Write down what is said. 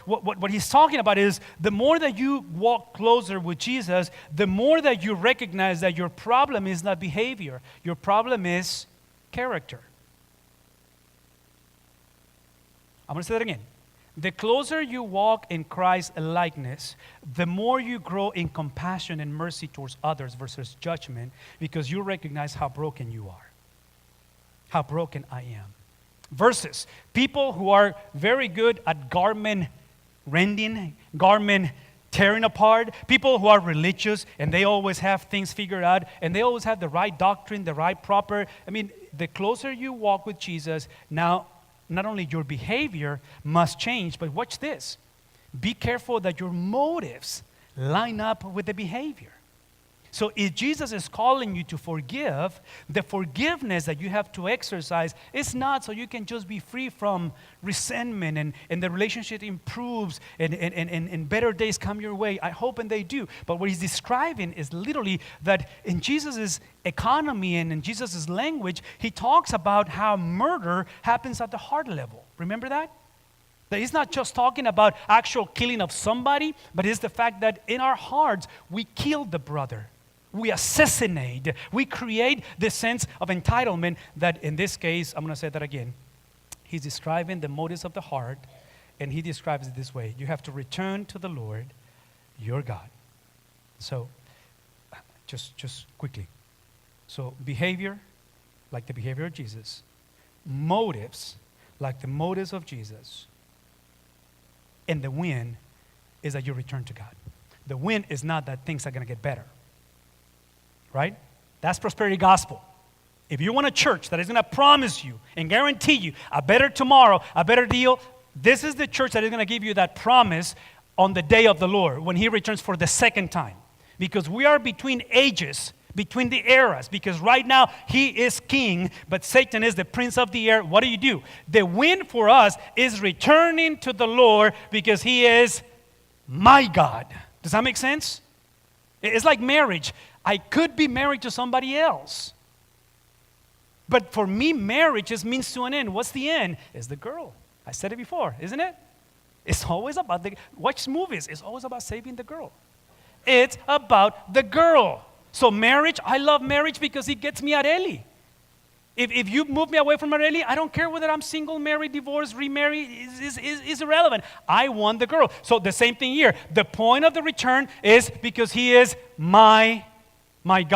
what he's talking about is the more that you walk closer with Jesus, the more that you recognize that your problem is not behavior. Your problem is character. I'm going to say that again. The closer you walk in Christ's likeness, the more you grow in compassion and mercy towards others versus judgment, because you recognize how broken you are, how broken I am. Versus people who are very good at garment rending, garment tearing apart, people who are religious and they always have things figured out and they always have the right doctrine, the right proper. The closer you walk with Jesus, now not only your behavior must change, but watch this. Be careful that your motives line up with the behavior. So if Jesus is calling you to forgive, the forgiveness that you have to exercise is not so you can just be free from resentment and the relationship improves and better days come your way. I hope and they do. But what he's describing is literally that in Jesus' economy and in Jesus' language, he talks about how murder happens at the heart level. Remember that? That he's not just talking about actual killing of somebody, but it's the fact that in our hearts, we kill the brother. We assassinate. We create this sense of entitlement that in this case, I'm going to say that again. He's describing the motives of the heart, and he describes it this way. You have to return to the Lord, your God. So, just quickly. So, behavior, like the behavior of Jesus. Motives, like the motives of Jesus. And the win is that you return to God. The win is not that things are going to get better. Right? That's prosperity gospel. If you want a church that is going to promise you and guarantee you a better tomorrow, a better deal, this is the church that is going to give you that promise on the day of the Lord when he returns for the second time. Because we are between ages, between the eras. Because right now he is king, but Satan is the prince of the air. What do? The win for us is returning to the Lord because he is my God. Does that make sense? It's like marriage. I could be married to somebody else. But for me, marriage just means to an end. What's the end? It's the girl. I said it before, isn't it? It's always about watch movies. It's always about saving the girl. It's about the girl. So marriage, I love marriage because it gets me Areli. If you move me away from Areli, I don't care whether I'm single, married, divorced, remarried, is irrelevant. I want the girl. So the same thing here. The point of the return is because he is my God.